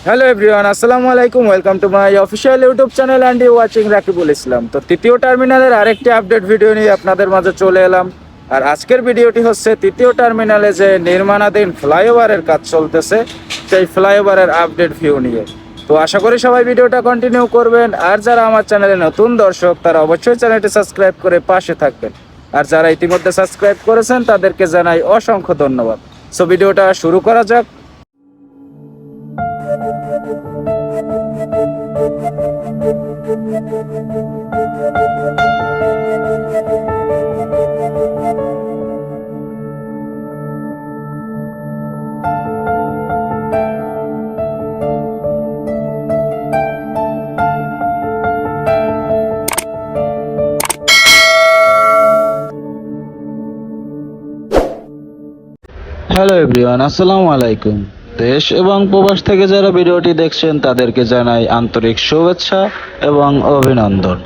Hello everyone, আসসালামু আলাইকুম। Welcome to my official YouTube channel and you watching Rakibul Islam. তো তৃতীয় টার্মিনালের আরেকটি আপডেট ভিডিও নিয়ে আপনাদের মাঝে চলে এলাম। আর আজকের ভিডিওটি হচ্ছে তৃতীয় টার্মিনালে যে নির্মাণাধীন ফ্লাইওভারের কাজ চলতেছে সেই ফ্লাইওভারের আপডেট ভিউ নিয়ে। তো আশা করি সবাই ভিডিওটা কন্টিনিউ করবেন। আর যারা আমার চ্যানেলে নতুন দর্শক তারা অবশ্যই চ্যানেলটি সাবস্ক্রাইব করে পাশে থাকবেন। আর যারা ইতিমধ্যে সাবস্ক্রাইব করেছেন তাদেরকে জানাই অসংখ্য ধন্যবাদ। সো ভিডিওটা শুরু করা যাক। হ্যালো এভরিওয়ান, আসসালামু আলাইকুম। দেশ এবং প্রবাস থেকে যারা ভিডিওটি দেখছেন তাদেরকে জানাই আন্তরিক শুভেচ্ছা এবং অভিনন্দন।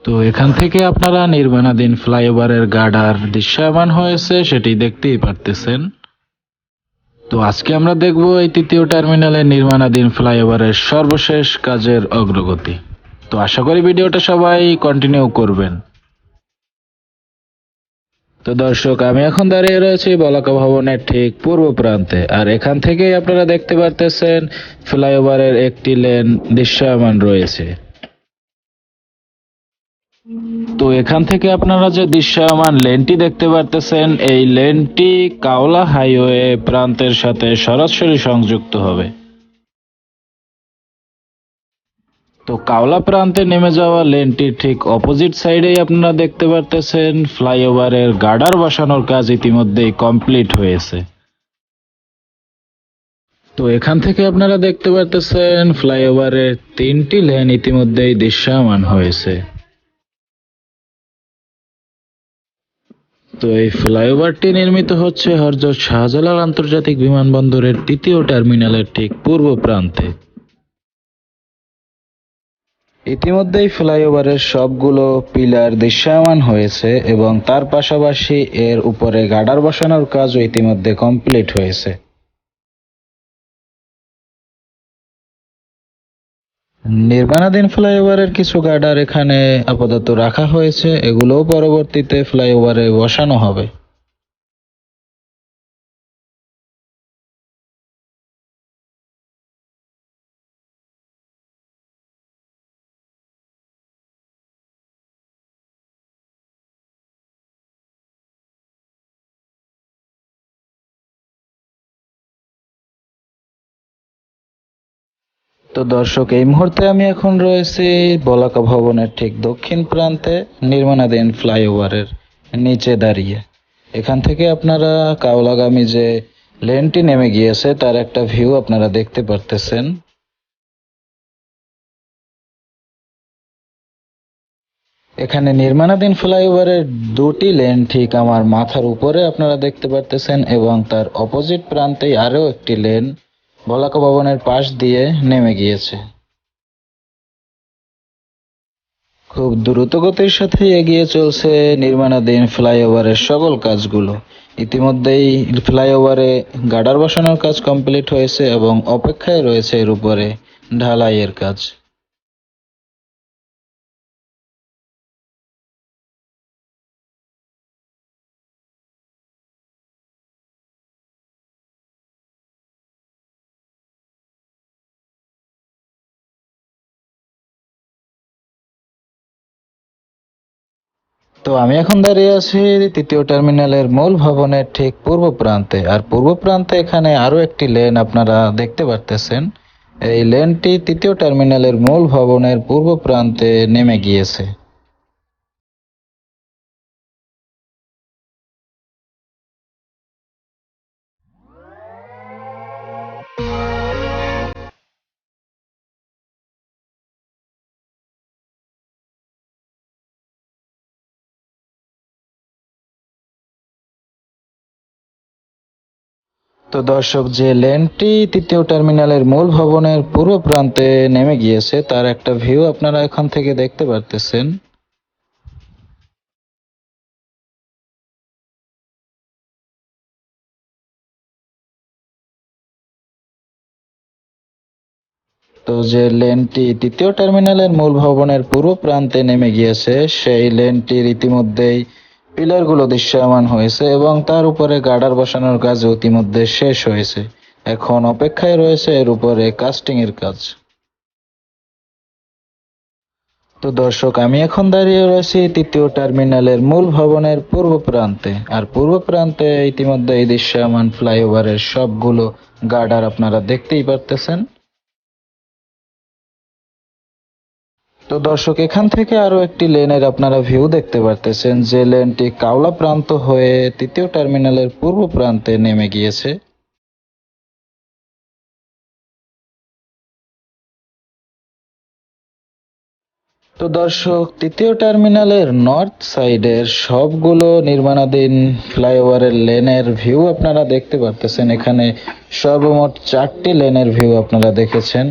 তো এখান থেকে আপনারা নির্মাণাধীন ফ্লাইওভারের গার্ডার দৃশ্যমান হয়েছে সেটি দেখতেই পারতেছেন। তো আজকে আমরা দেখব এই তৃতীয় টার্মিনালের নির্মাণাধীন ফ্লাইওভারের সর্বশেষ কাজের অগ্রগতি। তো আশা করি ভিডিওটা সবাই কন্টিনিউ করবেন। তো দর্শক, আমি এখন দাঁড়িয়ে রয়েছি বলাকা ভবনের ঠিক পূর্ব প্রান্তে, আর এখান থেকেই আপনারা দেখতে পারতেছেন ফ্লাইওভারের একটি লেন দৃশ্যমান রয়েছে। তো এখান থেকে আপনারা যে দৃশ্যমান লেনটি দেখতে পারতেছেন, এই লেনটি কাওলা হাইওয়ে প্রান্তের সাথে সরাসরি সংযুক্ত হবে। তো কাওলা প্রান্তে নেমে যাওয়া লেনটির ঠিক অপোজিট সাইডেই আপনারা দেখতে পারতেছেন ফ্লাইওভারের গার্ডার বসানোর কাজ ইতিমধ্যেই কমপ্লিট হয়েছে। তো এখান থেকে আপনারা দেখতে পারতেছেন ফ্লাইওভারের 3টি লেন ইতিমধ্যেই দৃশ্যমান হয়েছে। তো এই ফ্লাইওভারটি নির্মিত হচ্ছে হযরত শাহজালাল আন্তর্জাতিক বিমানবন্দরের তৃতীয় টার্মিনালের ঠিক পূর্ব প্রান্তে। ইতিমধ্যেই ফ্লাইওভারের সবগুলো পিলার দৃশ্যমান হয়েছে এবং তার পাশাপাশি এর উপরে গার্ডার বসানোর কাজও ইতিমধ্যে কমপ্লিট হয়েছে। নির্মাণাধীন ফ্লাইওভারের কিছু গার্ডার এখানে আপাতত রাখা হয়েছে, এগুলোও পরবর্তীতে ফ্লাইওভারে বসানো হবে। তো দর্শক, এই মুহূর্তে আমি এখন রয়েছি বলাকা ভবনের ঠিক দক্ষিণ প্রান্তে নির্মাণাধীন ফ্লাইওভারের নিচে দাঁড়িয়ে। এখান থেকে আপনারা কাওলাগামী যে লেনটি নেমে গিয়েছে তার একটা ভিউ আপনারা দেখতে পারতেছেন। এখানে নির্মাণাধীন ফ্লাইওভারের দুটি লেন ঠিক আমার মাথার উপরে আপনারা দেখতে পারতেছেন এবং তার অপোজিট প্রান্তেই আরও একটি লেন বলাকা ভবনের পাশ দিয়ে নেমে গিয়েছে। খুব দ্রুতগতির সাথে এগিয়ে চলছে নির্মাণাধীন ফ্লাইওভারের সকল কাজগুলো। ইতিমধ্যেই ফ্লাইওভারে গার্ডার বসানোর কাজ কমপ্লিট হয়েছে এবং অপেক্ষায় রয়েছে এর উপরে ঢালাইয়ের কাজ। তো আমি এখন দাঁড়িয়ে আছি তৃতীয় টার্মিনালের মূল ভবনের ঠিক পূর্ব প্রান্তে, আর পূর্ব প্রান্তে এখানে আরো একটি লেন আপনারা দেখতে পারতেছেন। এই লেনটি তৃতীয় টার্মিনালের মূল ভবনের পূর্ব প্রান্তে নেমে গিয়েছে। তো দর্শক, যে লেনটি তৃতীয় টার্মিনালের মূল ভবনের পূর্ব প্রান্তে নেমে গিয়েছে তার একটা ভিউ আপনারা এখান থেকে দেখতে পারতেছেন। তো যে লেনটি তৃতীয় টার্মিনালের মূল ভবনের পূর্ব প্রান্তে নেমে গিয়েছে, সেই লেনটির ইতিমধ্যেই পিলারগুলো দৃশ্যমান হয়েছে এবং তার উপরে গার্ডার বসানোর কাজ ইতিমধ্যে শেষ হয়েছে। এখন অপেক্ষায় রয়েছে এর উপরে কাস্টিং এর কাজ। তো দর্শক, আমি এখন দাঁড়িয়ে রয়েছি তৃতীয় টার্মিনালের মূল ভবনের পূর্ব প্রান্তে। আর পূর্ব প্রান্তে ইতিমধ্যে এই দৃশ্যমান ফ্লাইওভারের সবগুলো গার্ডার আপনারা দেখতেই পারতেছেন। তো দর্শক, এখান থেকে আরো একটি লেনের আপনারা ভিউ দেখতে পারতেছেন, যে লেনটি কাওলা প্রান্ত হয়ে তৃতীয় টার্মিনালের পূর্ব প্রান্তে নেমে গিয়েছে। তো দর্শক, তৃতীয় টার্মিনালের নর্থ সাইডের সবগুলো নির্মাণাধীন ফ্লাইওভারের লেনের ভিউ আপনারা দেখতে পারতেছেন। এখানে সর্বমোট 4টি লেনের ভিউ আপনারা দেখেছেন।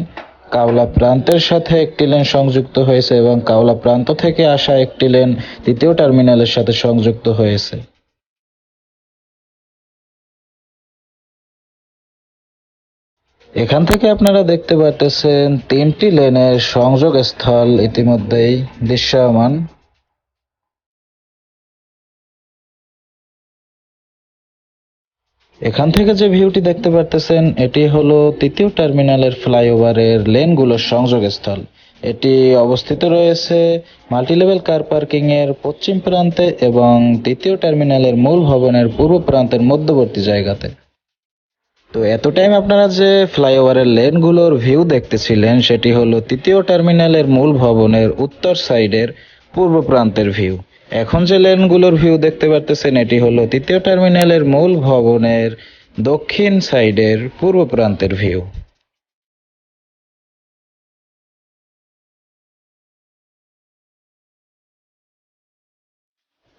কাওলা প্রান্তের সাথে একটি লেন সংযুক্ত হয়েছে এবং কাওলা প্রান্ত থেকে আসা একটি লেন তৃতীয় টার্মিনালের সাথে সংযুক্ত হয়েছে। এখান থেকে আপনারা দেখতে পারতেছেন 3টি লেনের সংযোগ স্থল ইতিমধ্যেই দৃশ্যমান। এখান থেকে যে ভিউটি দেখতে পারতেছেন, এটি হলো তৃতীয় টার্মিনালের ফ্লাইওভারের লেনগুলোর সংযোগস্থল। এটি অবস্থিত রয়েছে মাল্টিলেভেল কার পার্কিং এর পশ্চিম প্রান্তে এবং তৃতীয় টার্মিনালের মূল ভবনের পূর্ব প্রান্তের মধ্যবর্তী জায়গাতে। তো এত টাইম আপনারা যে ফ্লাইওভারের লেনগুলোর ভিউ দেখতেছিলেন, সেটি হলো তৃতীয় টার্মিনালের মূল ভবনের উত্তর সাইডের পূর্ব প্রান্তের ভিউ। এখন যে লেনগুলোর ভিউ দেখতে পারতেছেন, এটি হলো তৃতীয় টার্মিনালের মূল ভবনের দক্ষিণ সাইডের পূর্ব প্রান্তের ভিউ।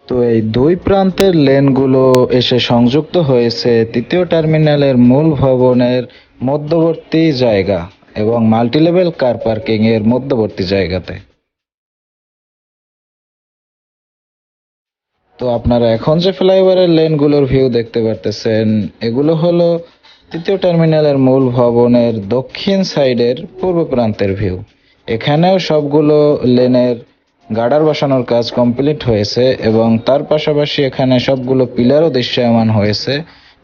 তো এই দুই প্রান্তের লেনগুলো এসে সংযুক্ত হয়েছে তৃতীয় টার্মিনালের মূল ভবনের মধ্যবর্তী জায়গা এবং মাল্টিলেভেল কার পার্কিং এর মধ্যবর্তী জায়গাতে। তো আপনারা এখন যে ফ্লাইওভারের লেনগুলোর ভিউ দেখতে পারতেছেন, এগুলো হলো তৃতীয় টার্মিনালের মূল ভবনের দক্ষিণ সাইডের পূর্ব প্রান্তের ভিউ। এখানেও সবগুলো লেনের গার্ডার বসানোর কাজ কমপ্লিট হয়েছে এবং তার পাশাপাশি এখানে সবগুলো পিলারও দৃশ্যমান হয়েছে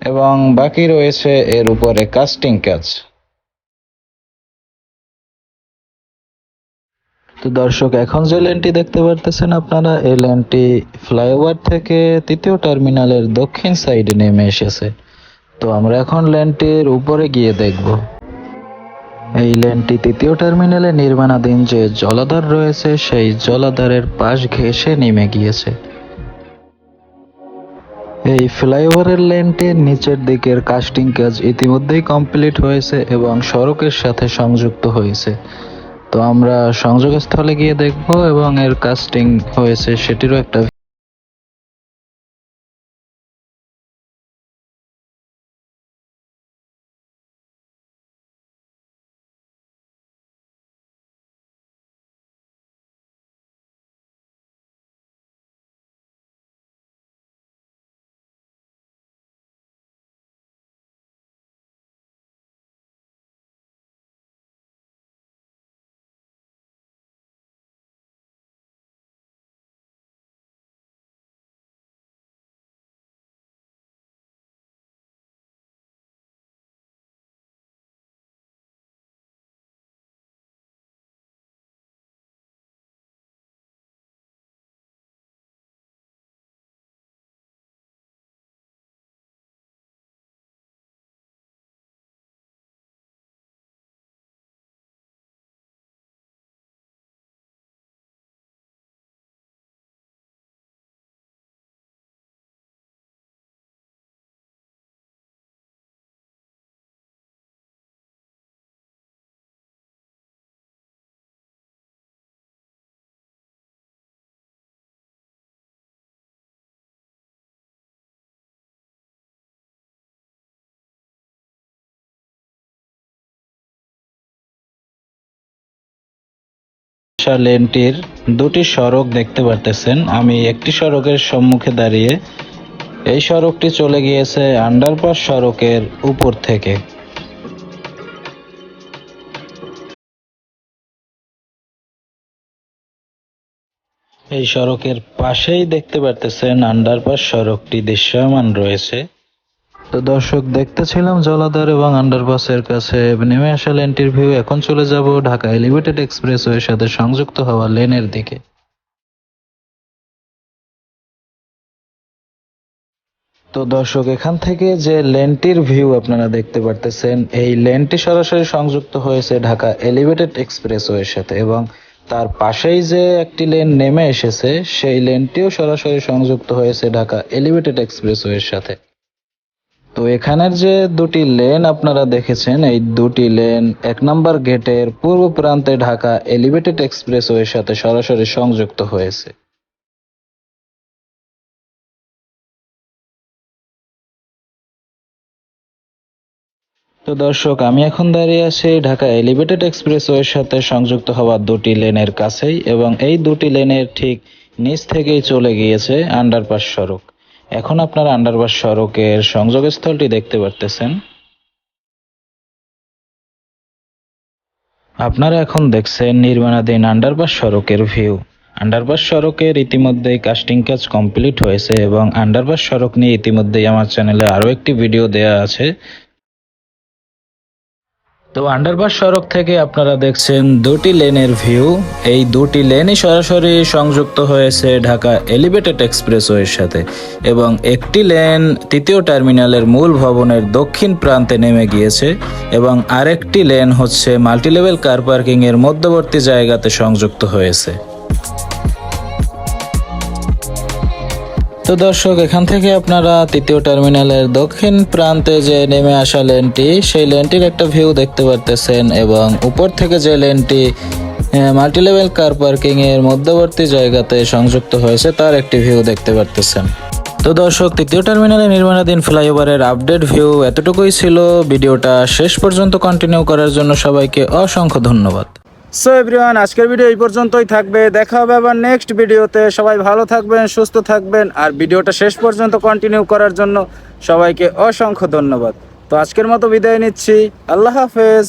এবং বাকি রয়েছে এর উপরে কাস্টিং কাজ। তো দর্শক, এখন যে লেনটি দেখতে পারতেছেন আপনারা, এই লেনটি ফ্লাইওভার থেকে তৃতীয় টার্মিনালের দক্ষিণ সাইডে নেমে এসেছে। তো আমরা এখন লেনটির উপরে গিয়ে দেখব। এই লেনটি তৃতীয় টার্মিনালে নির্মাণাধীন যে জলাধার রয়েছে, সেই জলাধারের পাশ ঘেঁষে নেমে গিয়েছে। এই ফ্লাইওভারের লেনটির নিচের দিকের কাস্টিং কাজ ইতিমধ্যেই কমপ্লিট হয়েছে এবং সড়কের সাথে সংযুক্ত হয়েছে। তো আমরা সংযোগস্থলে গিয়ে দেখব এবং এর কাস্টিং হয়েছে সেটিরও একটা লেনটির দুটি সড়ক দেখতে পারতেছেন। আমি একটি সড়কের সম্মুখে দাঁড়িয়ে। এই সড়কটি চলে গিয়েছে আন্ডারপাস সড়কের উপর থেকে। এই সড়কের পাশেই দেখতে পারতেছেন আন্ডারপাস সড়কটি দৃশ্যমান রয়েছে। তো দর্শক, দেখতেছিলাম জলাধার এবং আন্ডারপাসের কাছে নেমে আসা লেনটির ভিউ। এখন চলে যাব ঢাকা এলিভেটেড এক্সপ্রেসওয়ের সাথে সংযুক্ত হওয়া লেনের দিকে। তো দর্শক, এখান থেকে যে লেনটির ভিউ আপনারা দেখতে পারতেছেন, এই লেনটি সরাসরি সংযুক্ত হয়েছে ঢাকা এলিভেটেড এক্সপ্রেসওয়ের সাথে, এবং তার পাশেই যে একটি লেন নেমে এসেছে সেই লেনটিও সরাসরি সংযুক্ত হয়েছে ঢাকা এলিভেটেড এক্সপ্রেসওয়ের সাথে। তো এখানের যে দুটি লেন আপনারা দেখেছেন, এই দুটি লেন 1 নম্বর গেটের পূর্ব প্রান্তে ঢাকা এলিভেটেড এক্সপ্রেসওয়ের সাথে সরাসরি সংযুক্ত হয়েছে। তো দর্শক, আমি এখন দাঁড়িয়ে আছি ঢাকা এলিভেটেড এক্সপ্রেসওয়ের সাথে সংযুক্ত হওয়া দুটি লেনের কাছেই, এবং এই দুটি লেনের ঠিক নিচ থেকেই চলে গিয়েছে আন্ডারপাস সড়ক। এখন আপনারা আন্ডারপাস সড়কের সংযোগস্থলটি দেখতে পারতেছেন। আপনারা এখন দেখছেন নির্মাণাধীন আন্ডারপাস সড়কের ভিউ। আন্ডারপাস সড়কের ইতিমধ্যেই কাস্টিং কাজ কমপ্লিট হয়েছে, এবং আন্ডারপাস সড়ক নিয়ে ইতিমধ্যেই আমার চ্যানেলে আরও একটি ভিডিও দেয়া আছে। তো আন্ডারপাস সড়ক থেকে আপনারা দেখছেন দুটি লেনের ভিউ। এই দুটি লেনই সরাসরি সংযুক্ত হয়েছে ঢাকা এলিভেটেড এক্সপ্রেসওয়ের সাথে, এবং একটি লেন তৃতীয় টার্মিনালের মূল ভবনের দক্ষিণ প্রান্তে নেমে গিয়েছে, এবং আরেকটি লেন হচ্ছে মাল্টিলেভেল কার পার্কিং এর মধ্যবর্তী জায়গাতে সংযুক্ত হয়েছে। তো দর্শক, এখান থেকে আপনারা তৃতীয় টার্মিনালের দক্ষিণ প্রান্তে যে নেমে আসা লেনটি, সেই লেনটির একটা ভিউ দেখতে পারতেছেন, এবং উপর থেকে যে লেনটি মাল্টিলেভেল কার পার্কিং এর মধ্যবর্তী জায়গাতে সংযুক্ত হয়েছে তার একটি ভিউ দেখতে পারতেছেন। তো দর্শক, তৃতীয় টার্মিনালে নির্মাণাধীন ফ্লাইওভারের আপডেট ভিউ এতটুকুই ছিল। ভিডিওটা শেষ পর্যন্ত কন্টিনিউ করার জন্য সবাইকে অসংখ্য ধন্যবাদ। সো এভরিওয়ান, আজকের ভিডিও এই পর্যন্তই থাকবে। দেখা হবে আবার নেক্সট ভিডিওতে। সবাই ভালো থাকবেন, সুস্থ থাকবেন, আর ভিডিওটা শেষ পর্যন্ত কন্টিনিউ করার জন্য সবাইকে অসংখ্য ধন্যবাদ। তো আজকের মতো বিদায় নিচ্ছি। আল্লাহ হাফেজ।